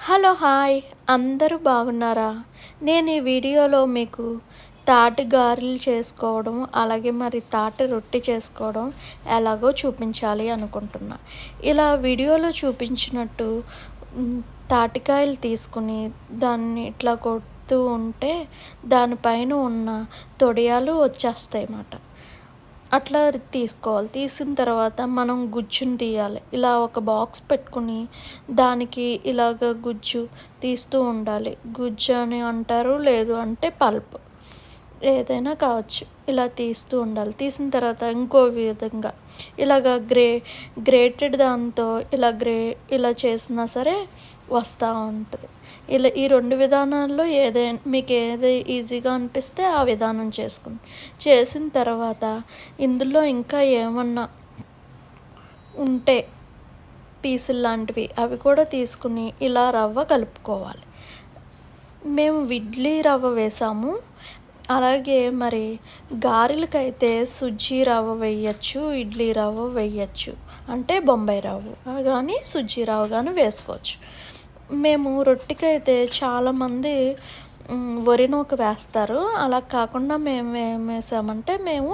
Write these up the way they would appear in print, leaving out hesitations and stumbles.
Hello hi అందరూ బాగున్నారా? నేను ఈ వీడియోలో మీకు తాటి గారెలు చేసుకోవడం, అలాగే మరి తాటి రొట్టె చేసుకోవడం ఎలాగో చూపించాలి అనుకుంటున్నా. ఇలా వీడియోలో చూపించినట్టు తాటికాయలు తీసుకుని దాన్ని ఇట్లా కొడుతూ ఉంటే దానిపైన ఉన్న తొడియాలు వచ్చేస్తాయి అన్నమాట. అట్లా తీసుకోవాలి. తీసిన తర్వాత మనం గుజ్జుని తీయాలి. ఇలా ఒక బాక్స్ పెట్టుకుని దానికి ఇలాగ గుజ్జు తీస్తూ ఉండాలి. గుజ్జు అని అంటారు, లేదు అంటే పల్ప్ ఏదైనా కావచ్చు. ఇలా తీస్తూ ఉండాలి. తీసిన తర్వాత ఇంకో విధంగా ఇలాగ గ్రేటెడ్ దాంతో ఇలా చేసినా సరే వస్తూ ఉంటుంది. ఇలా ఈ 2 విధానాల్లో మీకు ఏది ఈజీగా అనిపిస్తే ఆ విధానం చేసిన తర్వాత ఇందులో ఇంకా ఏమన్నా ఉంటే పీసులు లాంటివి అవి కూడా తీసుకుని ఇలా రవ్వ కలుపుకోవాలి. మేము ఇడ్లీ రవ్వ వేసాము. అలాగే మరి గారెలకైతే సుజ్జీ రవ్వ వేయచ్చు, ఇడ్లీ రవ్వ వేయచ్చు, అంటే బొంబాయి రవ్వ కానీ సుజ్జీ రవ్వ కానీ వేసుకోవచ్చు. మేము రొట్టెకైతే చాలామంది వరి నూక వేస్తారు. అలా కాకుండా మేము ఏం వేసామంటే మేము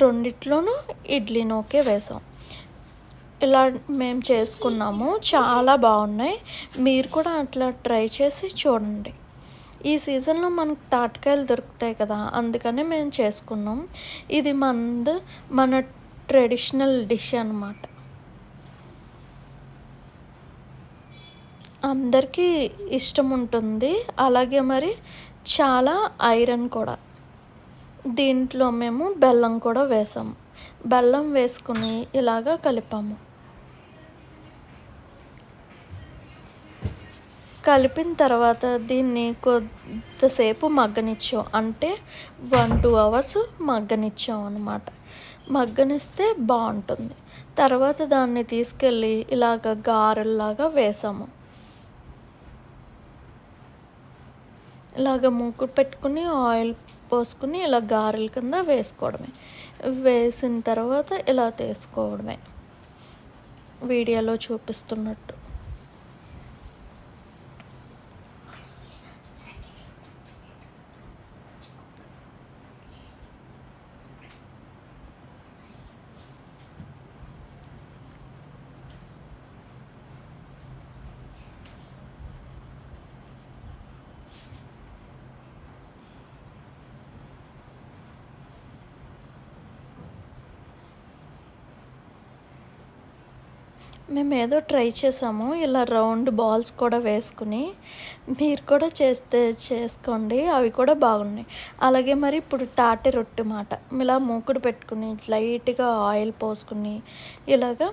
రెండిట్లోనూ ఇడ్లీ నూకే వేసాం. ఇలా మేము చేసుకున్నాము. చాలా బాగున్నాయి. మీరు కూడా అట్లా ట్రై చేసి చూడండి. ఈ సీజన్లో మనకు తాటికాయలు దొరుకుతాయి కదా, అందుకని మేము చేసుకున్నాం. ఇది మన ట్రెడిషనల్ డిష్ అన్నమాట. అందరికీ ఇష్టం ఉంటుంది. అలాగే మరి చాలా ఐరన్ కూడా. దీంట్లో మేము బెల్లం కూడా వేసాము. బెల్లం వేసుకుని ఇలాగా కలిపాము. కలిపిన తర్వాత దీన్ని కొద్దిసేపు మగ్గనిచ్చాం, అంటే 1-2 అవర్స్ మగ్గనిచ్చాం అన్నమాట. మగ్గనిస్తే బాగుంటుంది. తర్వాత దాన్ని తీసుకెళ్ళి ఇలాగ గారెల్లాగా వేసాము. ఇలాగ మూకుడు పెట్టుకుని ఆయిల్ పోసుకుని ఇలా గారెల కింద వేసుకోవడమే. వేసిన తర్వాత ఇలా తీసుకోవడమే వీడియోలో చూపిస్తున్నట్టు. మేము ఏదో ట్రై చేసాము, ఇలా రౌండ్ బాల్స్ కూడా వేసుకుని. మీరు కూడా చేసుకోండి, అవి కూడా బాగున్నాయి. అలాగే మరి ఇప్పుడు తాటి రొట్టె మాట ఇలా మూకుడు పెట్టుకుని లైట్గా ఆయిల్ పోసుకుని ఇలాగా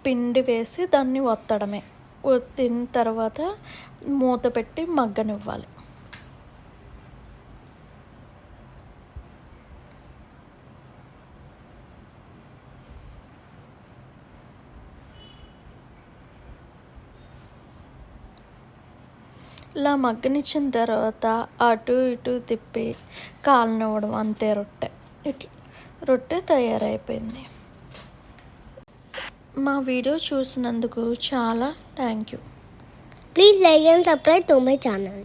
పిండి వేసి దాన్ని ఒత్తడమే. ఒత్తిన తర్వాత మూత పెట్టి మగ్గనివ్వాలి. ఇలా మగ్గనిచ్చిన తర్వాత అటు ఇటు తిప్పి కాలనివ్వడం, అంతే. రొట్టె తయారైపోయింది. మా వీడియో చూసినందుకు చాలా thank you. Please like and subscribe to my channel.